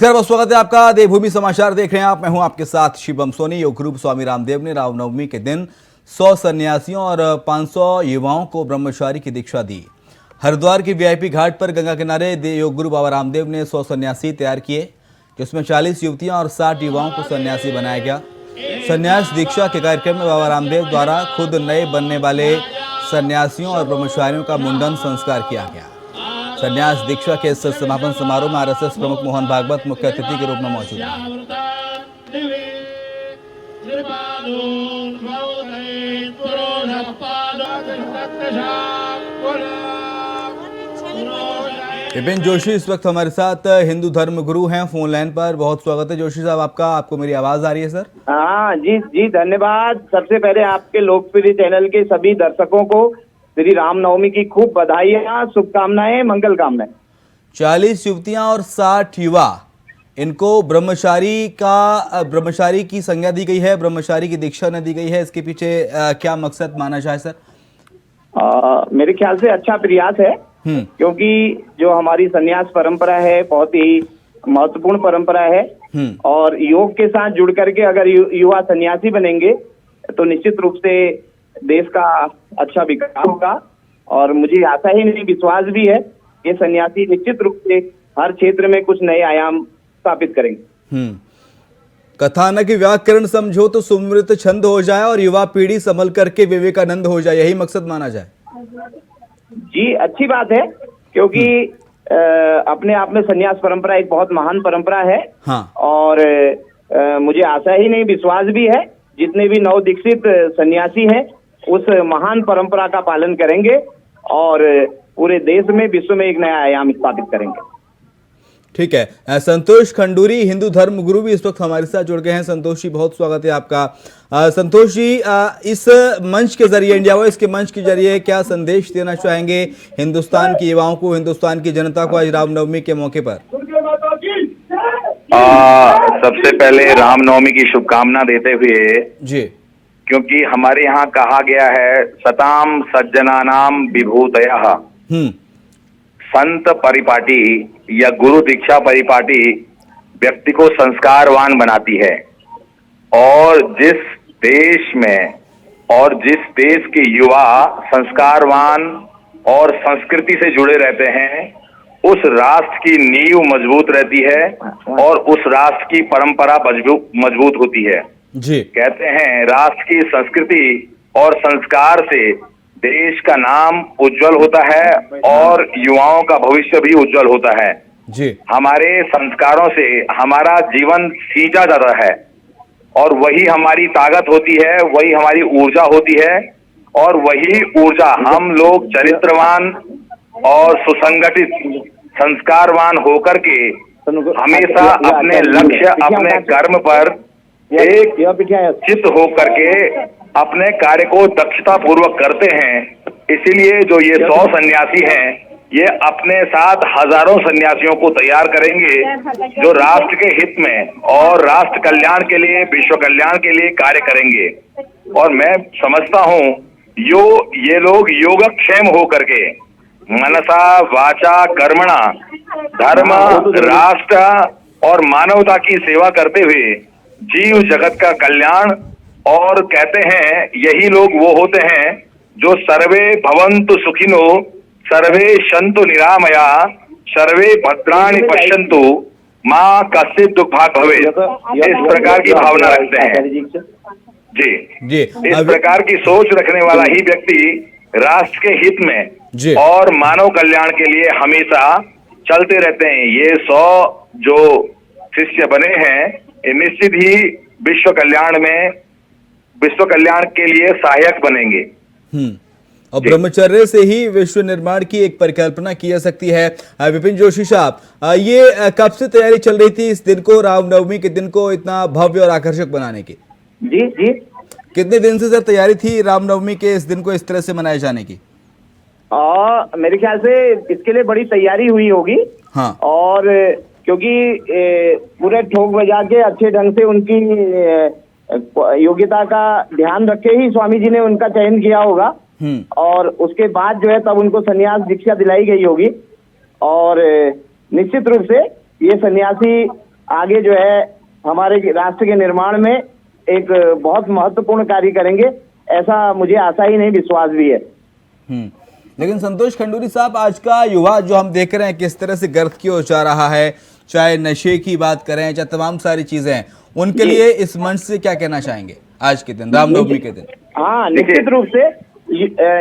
नमस्कार, बहुत स्वागत है आपका। देवभूमि समाचार देख रहे हैं आप। मैं हूं आपके साथ शिवम सोनी। योग गुरु स्वामी रामदेव ने रामनवमी के दिन 100 सन्यासियों और 500 युवाओं को ब्रह्मचारी की दीक्षा दी। हरिद्वार की वीआईपी घाट पर गंगा किनारे योग गुरु बाबा रामदेव ने 100 सन्यासी तैयार किए, जिसमें 40 युवतियां और 60 युवाओं को सन्यासी बनाया गया। सन्यास दीक्षा के कार्यक्रम में बाबा रामदेव द्वारा खुद नए बनने वाले सन्यासियों और ब्रह्मचारियों का मुंडन संस्कार किया गया। सन्यास दीक्षा के इस समापन समारोह में आरएसएस प्रमुख मोहन भागवत मुख्य अतिथि के रूप में मौजूद हैं। विपिन जोशी इस वक्त हमारे साथ हिंदू धर्म गुरु हैं फोन लाइन पर। बहुत स्वागत है जोशी साहब आपका। आपको मेरी आवाज आ रही है सर? हाँ जी धन्यवाद। सबसे पहले आपके लोकप्रिय चैनल के सभी दर्शकों को श्री रामनवमी की खूब बधाइयाँ, शुभकामनाएं, मंगल कामनाएं। 40 युवतियां और 60 युवा, इनको ब्रह्मचारी की संज्ञा दी गई है, ब्रह्मचारी की दीक्षा न दी गई है। इसके पीछे क्या मकसद माना जाए सर? मेरे ख्याल से अच्छा प्रयास है, क्योंकि जो हमारी सन्यास परंपरा है बहुत ही महत्वपूर्ण परंपरा है और योग के साथ जुड़ करके अगर युवा सन्यासी बनेंगे तो निश्चित रूप से देश का अच्छा विकास होगा। और मुझे आशा ही नहीं, विश्वास भी है, ये सन्यासी निश्चित रूप से हर क्षेत्र में कुछ नए आयाम स्थापित करेंगे। कथानक व्याकरण समझो तो सुमृत छंद हो जाए और युवा पीढ़ी संभल करके विवेकानंद हो जाए, यही मकसद माना जाए। जी अच्छी बात है, क्योंकि अपने आप में सन्यास परंपरा एक बहुत महान परंपरा है। हाँ। और मुझे आशा ही नहीं, विश्वास भी है, जितने भी नव दीक्षित सन्यासी हैं उस महान परंपरा का पालन करेंगे और पूरे देश में, विश्व में एक नया आयाम स्थापित करेंगे। ठीक है। संतोष खंडूरी हिंदू धर्म गुरु भी इस वक्त हमारे साथ जुड़ गए हैं। संतोष जी बहुत स्वागत है आपका। संतोष जी, इस मंच के जरिए, इंडिया वॉइस के मंच के जरिए क्या संदेश देना चाहेंगे हिंदुस्तान के युवाओं को, हिंदुस्तान की जनता को आज रामनवमी के मौके पर? सबसे पहले रामनवमी की शुभकामना देते हुए जी, क्योंकि हमारे यहाँ कहा गया है सताम सज्जनानाम विभूतयः, संत परिपाटी या गुरु दीक्षा परिपाटी व्यक्ति को संस्कारवान बनाती है। और जिस देश में और जिस देश के युवा संस्कारवान और संस्कृति से जुड़े रहते हैं, उस राष्ट्र की नींव मजबूत रहती है और उस राष्ट्र की परंपरा मजबूत होती है। जी। कहते हैं राष्ट्र की संस्कृति और संस्कार से देश का नाम उज्जवल होता है और युवाओं का भविष्य भी उज्जवल होता है। जी। हमारे संस्कारों से हमारा जीवन सींचा जाता है और वही हमारी ताकत होती है, वही हमारी ऊर्जा होती है और वही ऊर्जा हम लोग चरित्रवान और सुसंगठित संस्कारवान होकर के हमेशा अपने लक्ष्य, अपने कर्म पर एक चित्त हो करके अपने कार्य को दक्षता पूर्वक करते हैं। इसीलिए जो ये 100 सन्यासी हैं, ये अपने साथ हजारों सन्यासियों को तैयार करेंगे जो राष्ट्र के हित में और राष्ट्र कल्याण के लिए, विश्व कल्याण के लिए कार्य करेंगे। और मैं समझता हूँ ये लोग योगक्षेम हो करके मनसा वाचा कर्मणा धर्म, राष्ट्र और मानवता की सेवा करते हुए जीव जगत का कल्याण। और कहते हैं यही लोग वो होते हैं जो सर्वे भवन्तु सुखिनो, सर्वे सन्तु निरामया, सर्वे भद्राणि पश्यन्तु, माँ कश्चित् दुःखभाग् भवेत्। इस प्रकार की भावना रखते हैं। जी, इस प्रकार की सोच रखने वाला ही व्यक्ति राष्ट्र के हित में और मानव कल्याण के लिए हमेशा चलते रहते हैं। ये 100 जो शिष्य बने हैं, ये निश्चित ही विश्व कल्याण के लिए सहायक बनेंगे। और ब्रह्मचर्य से ही विश्व निर्माण की एक परिकल्पना की जा सकती है। विपिन जोशी साहब, ये कब से तैयारी चल रही थी इस दिन को, रामनवमी के दिन को इतना भव्य और आकर्षक बनाने की? जी, कितने दिन से सर तैयारी थी रामनवमी के इस दिन को इस तरह से मनाए जाने की? मेरे ख्याल से इसके लिए बड़ी तैयारी हुई होगी। हाँ। और क्योंकि पूरे ठोक बजा के अच्छे ढंग से उनकी योग्यता का ध्यान रखे ही स्वामी जी ने उनका चयन किया होगा और उसके बाद जो है तब उनको सन्यास दीक्षा दिलाई गई होगी। और निश्चित रूप से ये सन्यासी आगे जो है हमारे राष्ट्र के निर्माण में एक बहुत महत्वपूर्ण कार्य करेंगे, ऐसा मुझे आशा ही नहीं विश्वास भी है। लेकिन संतोष खंडूरी साहब, आज का युवा जो हम देख रहे हैं किस तरह से गर्त की ओर जा रहा है, चाहे नशे की बात करें चाहे तमाम सारी चीजें हैं, उनके लिए इस मंच से क्या कहना चाहेंगे आज के दिन, रामनवमी के दिन? हाँ, निश्चित रूप से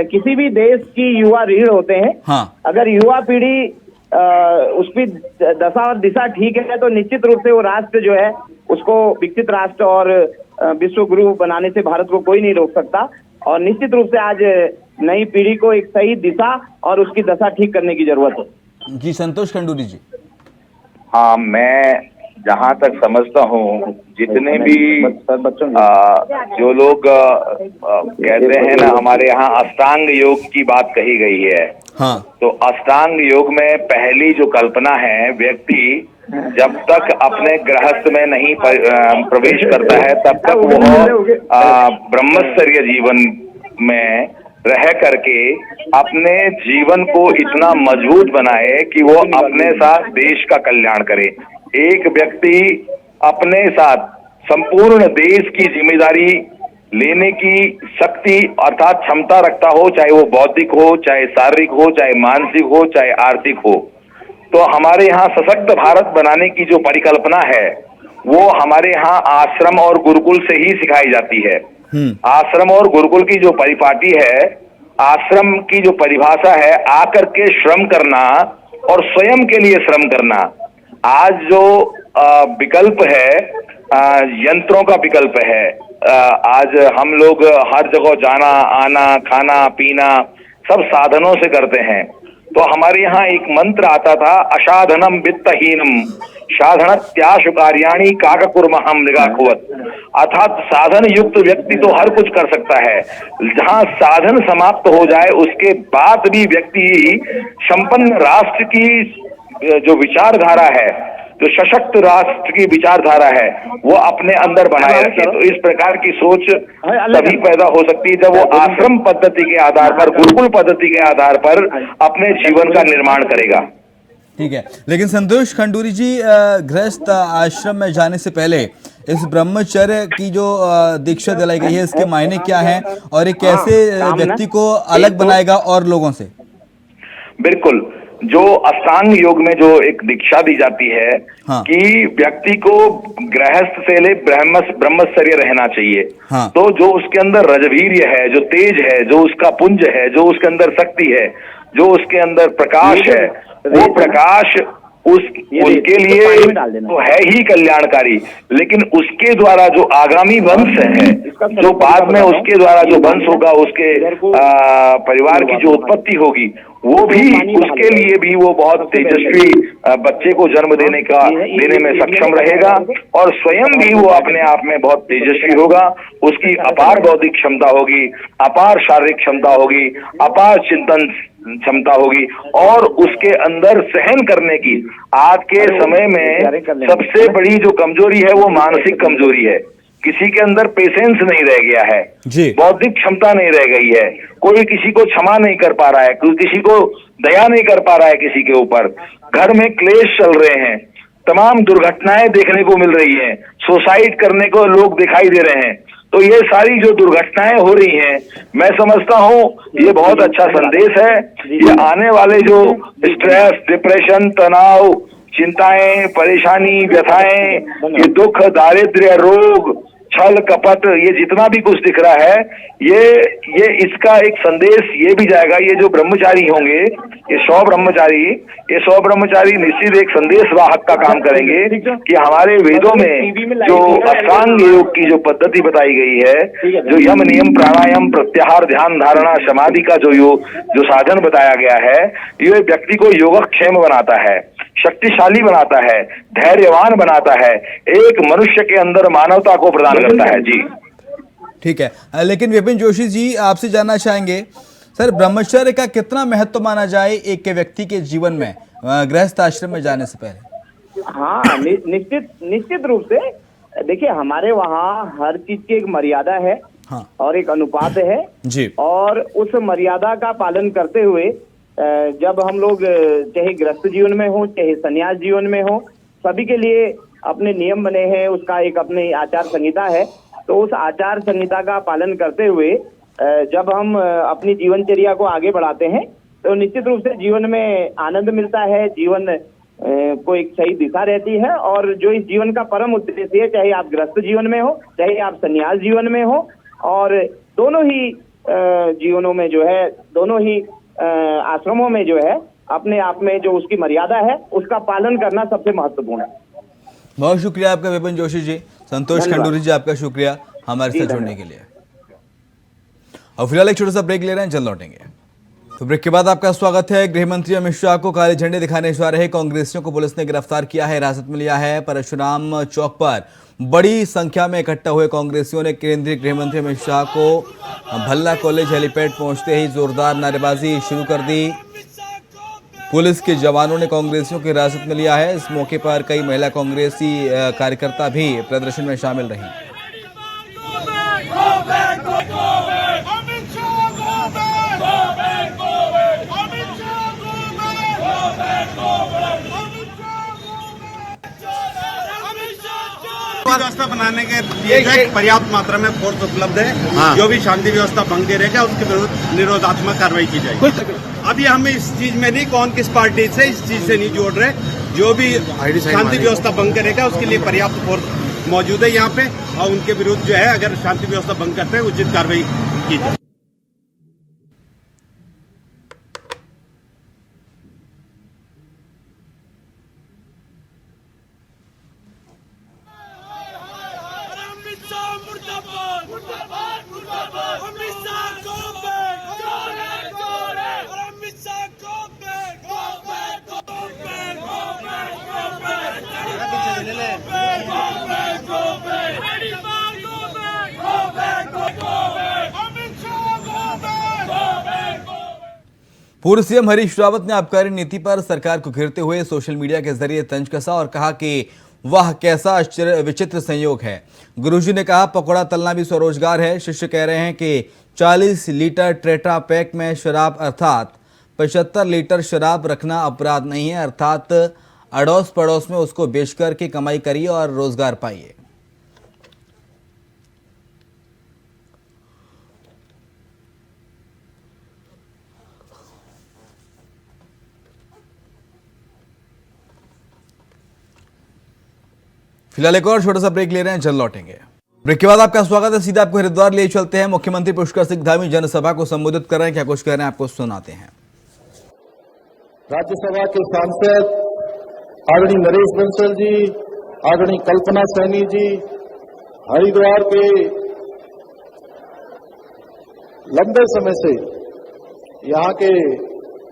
किसी भी देश की युवा रीढ़ होते हैं। हाँ, अगर युवा पीढ़ी उसकी दशा और दिशा ठीक है तो निश्चित रूप से वो राष्ट्र जो है उसको विकसित राष्ट्र और विश्व गुरु बनाने से भारत को कोई नहीं रोक सकता। और निश्चित रूप से आज नई पीढ़ी को एक सही दिशा और उसकी दशा ठीक करने की जरूरत है। जी संतोष खंडूरी जी। हाँ, मैं जहाँ तक समझता हूँ जितने भी जो लोग कहते हैं ना, हमारे यहाँ अष्टांग योग की बात कही गई है। हाँ, तो अष्टांग योग में पहली जो कल्पना है, व्यक्ति जब तक अपने गृहस्थ में नहीं प्रवेश करता है तब तक वो ब्रह्मचर्य जीवन में रह करके अपने जीवन को इतना मजबूत बनाए कि वो अपने साथ देश का कल्याण करे। एक व्यक्ति अपने साथ संपूर्ण देश की जिम्मेदारी लेने की शक्ति अर्थात क्षमता रखता हो, चाहे वो बौद्धिक हो, चाहे शारीरिक हो, चाहे मानसिक हो, चाहे आर्थिक हो। तो हमारे यहाँ सशक्त भारत बनाने की जो परिकल्पना है वो हमारे यहाँ आश्रम और गुरुकुल से ही सिखाई जाती है। आश्रम और गुरुकुल की जो परिपाटी है, आश्रम की जो परिभाषा है, आकर के श्रम करना और स्वयं के लिए श्रम करना। आज जो विकल्प है यंत्रों का विकल्प है। आज हम लोग हर जगह जाना आना खाना पीना सब साधनों से करते हैं। तो हमारे यहाँ एक मंत्र आता था, असाधनम वित्तहीनम साधनत्याशु कार्याणि काककुर्महम मृगाखुवत। अर्थात साधन युक्त व्यक्ति तो हर कुछ कर सकता है, जहाँ साधन समाप्त हो जाए उसके बाद भी व्यक्ति संपन्न राष्ट्र की जो विचारधारा है, जो सशक्त राष्ट्र की विचारधारा है, वो अपने अंदर बनाए रखे। तो इस प्रकार की सोच तभी पैदा हो सकती है जब वो आश्रम पद्धति के आधार पर, गुरुकुल पद्धति के आधार पर अपने जीवन का निर्माण करेगा। ठीक है, लेकिन संतोष खंडूरी जी, गृहस्थ आश्रम में जाने से पहले इस ब्रह्मचर्य की जो दीक्षा दिलाई गई है, इसके मायने क्या हैं और ये कैसे व्यक्ति को अलग बनाएगा और लोगों से? बिल्कुल, जो अष्टांग योग में जो एक दीक्षा दी जाती है कि व्यक्ति को गृहस्थ से ले ब्रह्मचर्य रहना चाहिए। तो जो उसके अंदर रजवीर्य है, जो तेज है, जो उसका पुंज है, जो उसके अंदर शक्ति है, जो उसके अंदर प्रकाश है, वो प्रकाश उनके लिए तो है ही कल्याणकारी। लेकिन उसके द्वारा जो आगामी वंश है, जो बाद में उसके द्वारा जो वंश होगा, उसके परिवार की जो उत्पत्ति होगी, वो भी उसके लिए भी वो बहुत तेजस्वी बच्चे को जन्म देने में सक्षम रहेगा और स्वयं भी वो अपने आप में बहुत तेजस्वी होगा। उसकी अपार बौद्धिक क्षमता होगी, अपार शारीरिक क्षमता होगी, अपार चिंतन क्षमता होगी और उसके अंदर सहन करने की, आज के समय में सबसे बड़ी जो कमजोरी है वो मानसिक कमजोरी है। किसी के अंदर पेशेंस नहीं रह गया है, बौद्धिक क्षमता नहीं रह गई है, कोई किसी को क्षमा नहीं कर पा रहा है, कोई किसी को दया नहीं कर पा रहा है किसी के ऊपर। घर में क्लेश चल रहे हैं, तमाम दुर्घटनाएं देखने को मिल रही हैं, सुसाइड करने को लोग दिखाई दे रहे हैं। तो ये सारी जो दुर्घटनाएं हो रही हैं, मैं समझता हूँ ये बहुत अच्छा संदेश है। ये आने वाले जो स्ट्रेस, डिप्रेशन, तनाव, चिंताएं, परेशानी, व्यथाएं, ये दुख, दारिद्र्य, रोग, छल कपट, ये जितना भी कुछ दिख रहा है, ये इसका एक संदेश ये भी जाएगा। ये जो ब्रह्मचारी होंगे, ये 100 ब्रह्मचारी निश्चित एक संदेश वाहक का काम करेंगे कि हमारे वेदों में जो अष्टांग योग की जो पद्धति बताई गई है, जो यम नियम प्राणायाम प्रत्याहार ध्यान धारणा समाधि का जो साधन बताया गया है, ये व्यक्ति को योगक्षेम बनाता है, शक्तिशाली बनाता है, धैर्यवान बनाता है, एक मनुष्य के अंदर मानवता को प्रदान करता है। जी ठीक है, लेकिन विपिन जोशी जी, आपसे जानना चाहेंगे सर, ब्रह्मचर्य का कितना महत्व माना जाए एक व्यक्ति के जीवन में गृहस्थ आश्रम में जाने से पहले? हाँ, निश्चित रूप से देखिए, हमारे वहाँ हर चीज की एक मर्यादा है और एक अनुपात है जी। और उस मर्यादा का पालन करते हुए जब हम लोग चाहे गृहस्थ जीवन में हो चाहे संन्यास जीवन में हो, सभी के लिए अपने नियम बने हैं, उसका एक अपनी आचार संहिता है। तो उस आचार संहिता का पालन करते हुए जब हम अपनी जीवनचर्या को आगे बढ़ाते हैं तो निश्चित रूप से जीवन में आनंद मिलता है, जीवन को एक सही दिशा रहती है। और जो इस जीवन का परम उद्देश्य है, चाहे आप गृहस्थ जीवन में हो, चाहे आप संन्यास जीवन में हो, और दोनों ही जीवनों में जो है, दोनों ही आश्रमों में जो है, अपने आप में जो उसकी मर्यादा है उसका पालन करना सबसे महत्वपूर्ण है। बहुत शुक्रिया आपका विपिन जोशी जी। संतोष खंडूरी जी, आपका शुक्रिया हमारे साथ जुड़ने के लिए। और फिलहाल एक छोटा सा ब्रेक ले रहे हैं, जल्द लौटेंगे। तो ब्रेक के बाद आपका स्वागत है। गृह मंत्री अमित शाह को काले झंडे दिखाने जा रहे कांग्रेसियों को पुलिस ने गिरफ्तार किया है, हिरासत में लिया है। परशुराम चौक पर बड़ी संख्या में इकट्ठा हुए कांग्रेसियों ने केंद्रीय गृह मंत्री अमित शाह को भल्ला कॉलेज हेलीपैड पहुंचते ही जोरदार नारेबाजी शुरू कर दी। पुलिस के जवानों ने कांग्रेसियों की हिरासत में लिया है। इस मौके पर कई महिला कांग्रेसी कार्यकर्ता भी प्रदर्शन में शामिल रही। व्यवस्था बनाने के लिए पर्याप्त मात्रा में फोर्स उपलब्ध है। हाँ। जो भी शांति व्यवस्था भंग करेगा उसके विरुद्ध निरोधात्मक कार्रवाई की जाएगी। अभी हम इस चीज में नहीं, कौन किस पार्टी से इस चीज से नहीं जोड़ रहे। जो भी शांति व्यवस्था भंग करेगा उसके लिए पर्याप्त फोर्स मौजूद है यहाँ पे, और उनके विरुद्ध जो है अगर शांति व्यवस्था भंग करते हैं उचित कार्रवाई की जाए। पूर्व सीएम हरीश रावत ने आबकारी नीति पर सरकार को घेरते हुए सोशल मीडिया के जरिए तंज कसा और कहा कि वह कैसा विचित्र संयोग है। गुरुजी ने कहा पकौड़ा तलना भी स्वरोजगार है। शिष्य कह रहे हैं कि 40 लीटर ट्रेटा पैक में शराब अर्थात 75 लीटर शराब रखना अपराध नहीं है, अर्थात अड़ोस पड़ोस में उसको बेचकर के कमाई करिए और रोजगार पाइए। फिलहाल एक और छोटा सा ब्रेक ले रहे हैं, जल्द लौटेंगे। ब्रेक के बाद आपका स्वागत है। सीधा आपको हरिद्वार ले चलते हैं। मुख्यमंत्री पुष्कर सिंह धामी जनसभा को संबोधित कर रहे हैं, क्या कुछ कह रहे हैं आपको सुनाते हैं। राज्यसभा के सांसद आदरणीय नरेश बंसल जी, आदरणीय कल्पना सैनी जी, हरिद्वार के लंबे समय से यहाँ के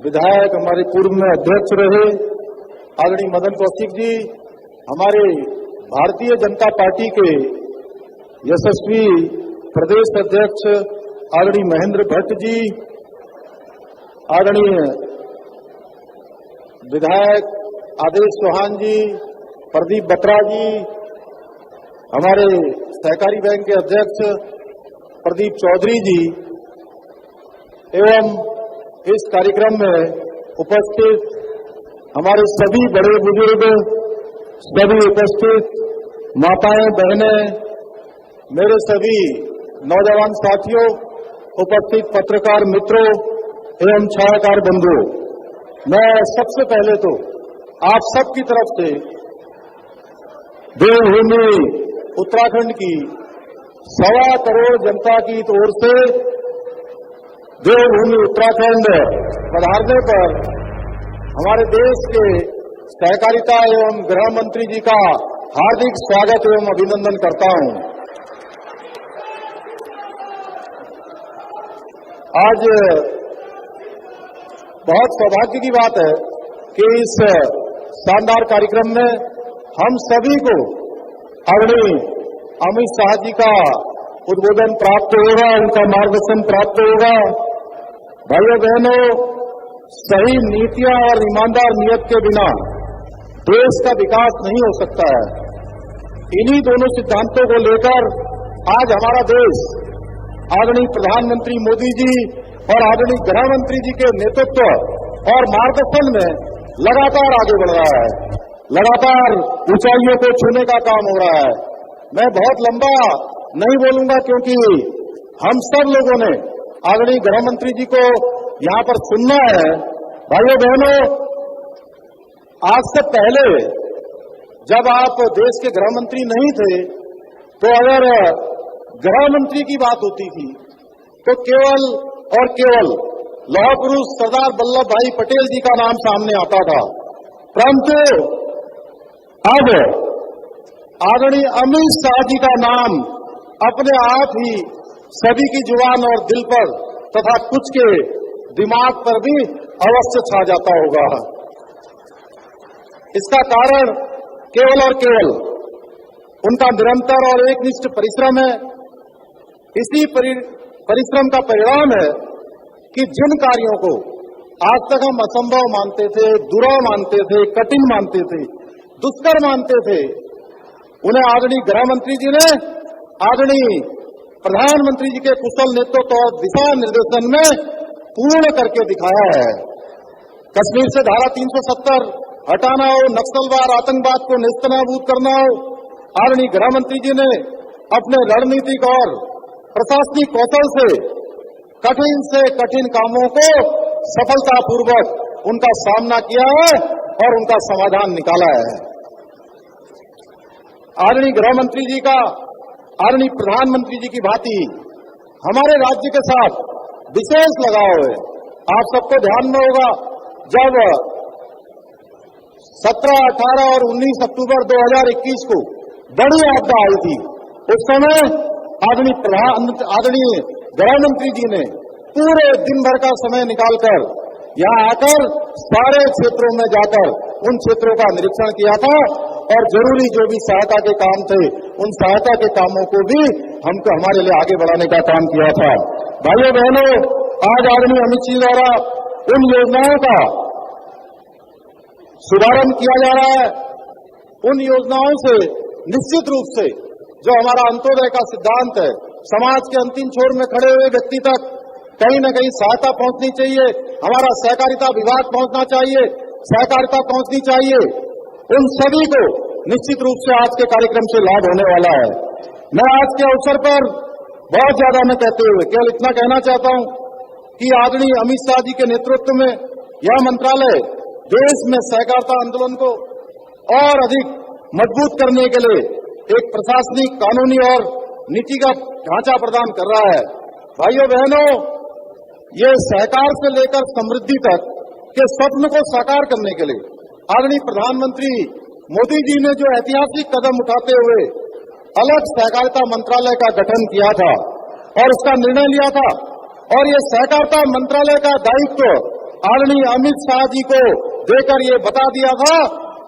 विधायक, हमारे पूर्व में अध्यक्ष रहे आदरणीय मदन कौशिक जी, हमारे भारतीय जनता पार्टी के यशस्वी प्रदेश अध्यक्ष आदरणीय महेंद्र भट्ट जी, आदरणीय विधायक आदेश चौहान जी, प्रदीप बत्रा जी, हमारे सहकारी बैंक के अध्यक्ष प्रदीप चौधरी जी एवं इस कार्यक्रम में उपस्थित हमारे सभी बड़े बुजुर्ग, सभी उपस्थित माताएं, बहनें, मेरे सभी नौजवान साथियों, उपस्थित पत्रकार मित्रों एवं छायाकार बंधुओं, मैं सबसे पहले तो आप सबकी तरफ से देवभूमि उत्तराखंड की 1.25 करोड़ जनता की ओर से देवभूमि उत्तराखंड पधारने पर हमारे देश के सहकारिता एवं गृह मंत्री जी का हार्दिक स्वागत एवं अभिनंदन करता हूं। आज बहुत सौभाग्य की बात है कि इस शानदार कार्यक्रम में हम सभी को आदरणीय अमित शाह जी का उद्बोधन प्राप्त होगा, उनका मार्गदर्शन प्राप्त होगा। भाइयों बहनों, सही नीतियां और ईमानदार नियत के बिना देश का विकास नहीं हो सकता है। इन्हीं दोनों सिद्धांतों को लेकर आज हमारा देश आदरणीय प्रधानमंत्री मोदी जी और आदरणीय गृह मंत्री जी के नेतृत्व और मार्गदर्शन में लगातार आगे बढ़ रहा है। लगातार ऊंचाइयों को छूने का काम हो रहा है। मैं बहुत लंबा नहीं बोलूंगा क्योंकि हम सब लोगों ने आदरणीय गृह मंत्री जी को यहां पर सुनना है। भाइयों बहनों, आज से पहले जब आप देश के गृह मंत्री नहीं थे तो अगर गृह मंत्री की बात होती थी तो केवल और केवल लौह पुरुष सरदार वल्लभ भाई पटेल जी का नाम सामने आता था, परंतु अब आदरणीय अमित शाह जी का नाम अपने आप ही सभी की जुबान और दिल पर तथा कुछ के दिमाग पर भी अवश्य छा जाता होगा। इसका कारण केवल और केवल उनका निरंतर और एकनिष्ठ परिश्रम है। इसी परिश्रम का परिणाम है कि जिन कार्यों को आज तक हम असंभव मानते थे, दुर्लभ मानते थे, कठिन मानते थे, दुष्कर मानते थे, उन्हें आदरणीय गृह मंत्री जी ने आदरणीय प्रधानमंत्री जी के कुशल नेतृत्व और दिशा निर्देशन में पूर्ण करके दिखाया है। कश्मीर से धारा 370 हटाना हो, नक्सलवाद आतंकवाद को नेस्तनाबूद करना हो, आदरणीय गृह मंत्री जी ने अपने रणनीतिक और प्रशासनिक कौशल से कठिन कामों को सफलतापूर्वक उनका सामना किया है और उनका समाधान निकाला है। आदरणीय गृह मंत्री जी का आदरणीय प्रधानमंत्री जी की भांति हमारे राज्य के साथ विशेष लगाव है। आप सबको ध्यान में होगा, जब 17, 18 और 19 अक्टूबर 2021 को बड़ी आपदा आई थी, उस समय आदरणीय गृह मंत्री जी ने पूरे दिन भर का समय निकालकर यहां आकर सारे क्षेत्रों में जाकर उन क्षेत्रों का निरीक्षण किया था और जरूरी जो भी सहायता के काम थे उन सहायता के कामों को भी हमको हमारे लिए आगे बढ़ाने का काम किया था। भाइयों बहनों, आज आदरणीय अमित जी द्वारा उन योजनाओं का शुभारंभ किया जा रहा है। उन योजनाओं से निश्चित रूप से जो हमारा अंत्योदय का सिद्धांत है, समाज के अंतिम छोर में खड़े हुए व्यक्ति तक कहीं न कहीं सहायता पहुंचनी चाहिए। हमारा सहकारिता विभाग पहुंचना चाहिए, सहकारिता पहुंचनी चाहिए। उन सभी को निश्चित रूप से आज के कार्यक्रम से लाभ होने वाला है। मैं आज के अवसर पर बहुत ज्यादा न कहते हुए केवल इतना कहना चाहता हूं कि आदरणीय अमित शाह जी के नेतृत्व में यह मंत्रालय देश में सहकारिता आंदोलन को और अधिक मजबूत करने के लिए एक प्रशासनिक, कानूनी और नीतिगत ढांचा प्रदान कर रहा है। भाइयों बहनों, ये सहकार से लेकर समृद्धि तक के स्वप्न को साकार करने के लिए आदरणीय प्रधानमंत्री मोदी जी ने जो ऐतिहासिक कदम उठाते हुए अलग सहकारिता मंत्रालय का गठन किया था और उसका निर्णय लिया था, और ये सहकारिता मंत्रालय का दायित्व आदरणीय अमित शाह जी को देकर ये बता दिया था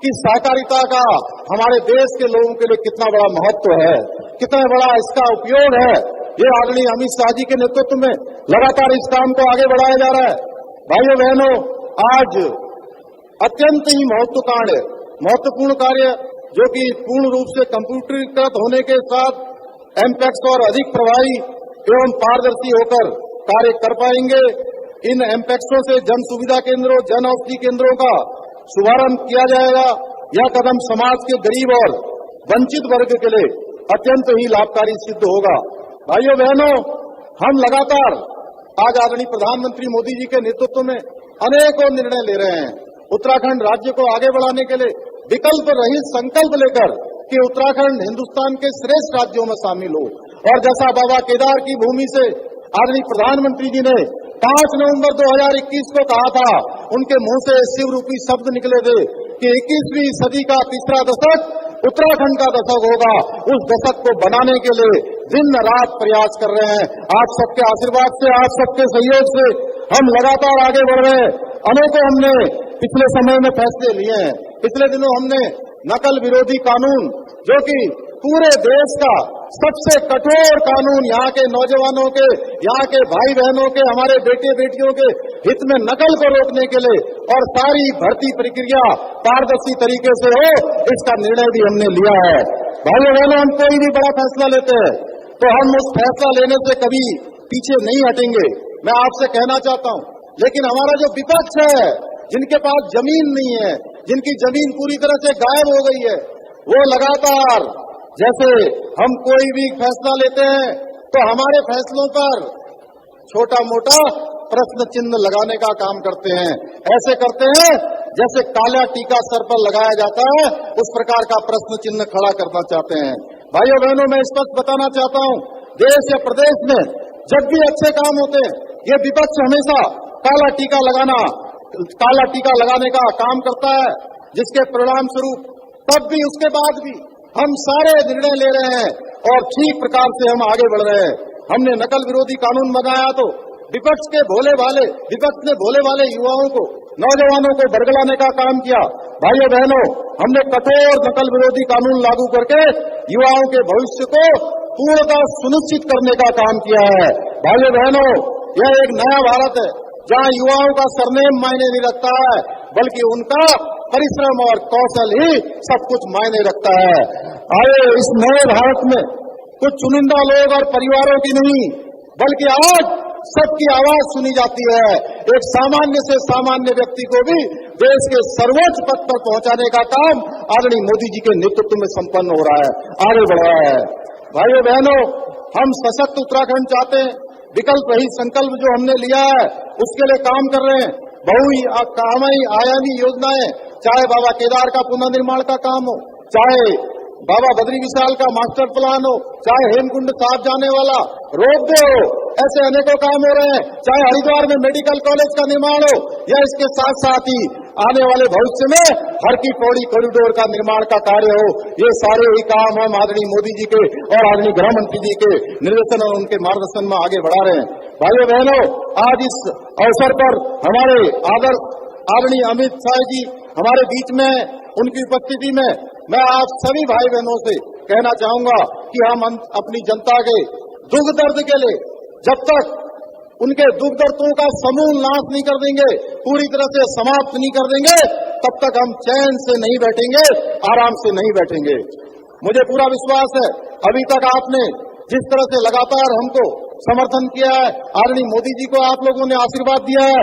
कि सहकारिता का हमारे देश के लोगों के लिए कितना बड़ा महत्व है, कितना बड़ा इसका उपयोग है। ये आदरणीय अमित शाह जी के नेतृत्व में लगातार इस काम को आगे बढ़ाया जा रहा है। भाइयों बहनों, आज अत्यंत ही महत्वपूर्ण कार्य जो कि पूर्ण रूप से कंप्यूटरीकृत होने के साथ एमपैक्स और अधिक प्रभावी एवं पारदर्शी होकर कार्य कर पाएंगे। इन एमपैक्सों से जन सुविधा केंद्रों, जन औषधि केंद्रों का शुभारंभ किया जाएगा। यह कदम समाज के गरीब और वंचित वर्ग के लिए अत्यंत ही लाभकारी सिद्ध होगा। भाइयों बहनों, हम लगातार आज आदरणीय प्रधानमंत्री मोदी जी के नेतृत्व में अनेकों निर्णय ले रहे हैं। उत्तराखंड राज्य को आगे बढ़ाने के लिए विकल्प रहित संकल्प लेकर कि उत्तराखंड हिंदुस्तान के श्रेष्ठ राज्यों में शामिल हो। और जैसा बाबा केदार की भूमि से आदरणीय प्रधानमंत्री जी ने 5 नवंबर 2021 को कहा था, उनके मुंह से शिव रूपी शब्द निकले थे कि 21वीं सदी का तीसरा दशक उत्तराखंड का दशक होगा। उस दशक को बनाने के लिए दिन रात प्रयास कर रहे हैं। आप सबके आशीर्वाद से, आप सबके सहयोग से हम लगातार आगे बढ़ रहे हैं। अनेकों हमने पिछले समय में फैसले लिए हैं। पिछले दिनों हमने नकल विरोधी कानून, जो कि पूरे देश का सबसे कठोर कानून, यहाँ के नौजवानों के, यहाँ के भाई बहनों के, हमारे बेटे बेटियों के हित में नकल को रोकने के लिए और सारी भर्ती प्रक्रिया पारदर्शी तरीके से हो, इसका निर्णय भी हमने लिया है। भाइयों बहनों, हम कोई भी बड़ा फैसला लेते हैं तो हम उस फैसला लेने से कभी पीछे नहीं हटेंगे। मैं आपसे कहना चाहता हूँ, लेकिन हमारा जो विपक्ष है, जिनके पास जमीन नहीं है, जिनकी जमीन पूरी तरह से गायब हो गई है, वो लगातार जैसे हम कोई भी फैसला लेते हैं तो हमारे फैसलों पर छोटा मोटा प्रश्न चिन्ह लगाने का काम करते हैं। ऐसे करते हैं जैसे काला टीका सर पर लगाया जाता है, उस प्रकार का प्रश्न चिन्ह खड़ा करना चाहते हैं। भाइयों बहनों, मैं स्पष्ट बताना चाहता हूं, देश या प्रदेश में जब भी अच्छे काम होते हैं, ये विपक्ष हमेशा काला टीका लगाने का काम करता है, जिसके परिणाम स्वरूप तब भी उसके बाद भी हम सारे निर्णय ले रहे हैं और ठीक प्रकार से हम आगे बढ़ रहे हैं। हमने नकल विरोधी कानून बनाया तो विपक्ष ने भोले भाले युवाओं को, नौजवानों को बरगलाने का काम किया। भाइयों बहनों, हमने कठोर नकल विरोधी कानून लागू करके युवाओं के भविष्य को पूर्णतः सुनिश्चित करने का काम किया है। भाइयों बहनों, यह एक नया भारत है जहां युवाओं का सरनेम मायने नहीं रखता है, बल्कि उनका परिश्रम और कौशल ही सब कुछ मायने रखता है। आइए, इस नए भारत में कुछ चुनिंदा लोग और परिवारों की नहीं, बल्कि आज सबकी आवाज सुनी जाती है। एक सामान्य से सामान्य व्यक्ति को भी देश के सर्वोच्च पद पर पहुंचाने का काम आदरणीय मोदी जी के नेतृत्व में संपन्न हो रहा है, आगे बढ़ रहा है। भाइयों बहनों, हम सशक्त उत्तराखंड चाहते हैं। विकल्प रहित संकल्प जो हमने लिया है, उसके लिए काम कर रहे हैं। बहुआयामी आयामी योजनाएं, चाहे बाबा केदार का पुनर्निर्माण का काम हो, चाहे बाबा बद्री विशाल का मास्टर प्लान हो, चाहे हेमकुंड साहब जाने वाला रोपवे हो, ऐसे अनेकों काम हो रहे हैं। चाहे हरिद्वार में मेडिकल कॉलेज का निर्माण हो, या इसके साथ साथ ही आने वाले भविष्य में हर की पौड़ी कॉरिडोर का निर्माण का कार्य हो, ये सारे ही काम हम आदरणीय मोदी जी के और आदरणीय गृह मंत्री जी के निर्देशन और उनके मार्गदर्शन में आगे बढ़ा रहे हैं। भाइयों बहनों, आज इस अवसर पर हमारे आदरणीय अमित शाह जी हमारे बीच में, उनकी उपस्थिति में मैं आप सभी भाई बहनों से कहना चाहूंगा कि हम अपनी जनता के दुख दर्द के लिए जब तक उनके दुख दर्दों का समूल नाश नहीं कर देंगे, पूरी तरह से समाप्त नहीं कर देंगे, तब तक हम चैन से नहीं बैठेंगे, आराम से नहीं बैठेंगे। मुझे पूरा विश्वास है, अभी तक आपने जिस तरह से लगातार हमको समर्थन किया है, आदरणीय मोदी जी को आप लोगों ने आशीर्वाद दिया है,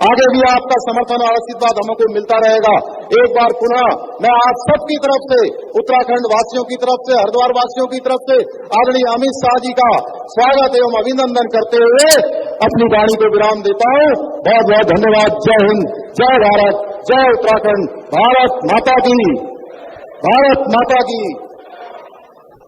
आगे भी आपका समर्थन और आशीर्वाद हमको मिलता रहेगा। एक बार पुनः मैं आप सबकी तरफ से, उत्तराखंड वासियों की तरफ से, हरिद्वार वासियों की तरफ से आदरणीय अमित शाह जी का स्वागत एवं अभिनंदन करते हुए अपनी वाणी को विराम देता हूँ। बहुत बहुत धन्यवाद। जय हिंद, जय भारत, जय उत्तराखंड, भारत माता की, भारत माता की।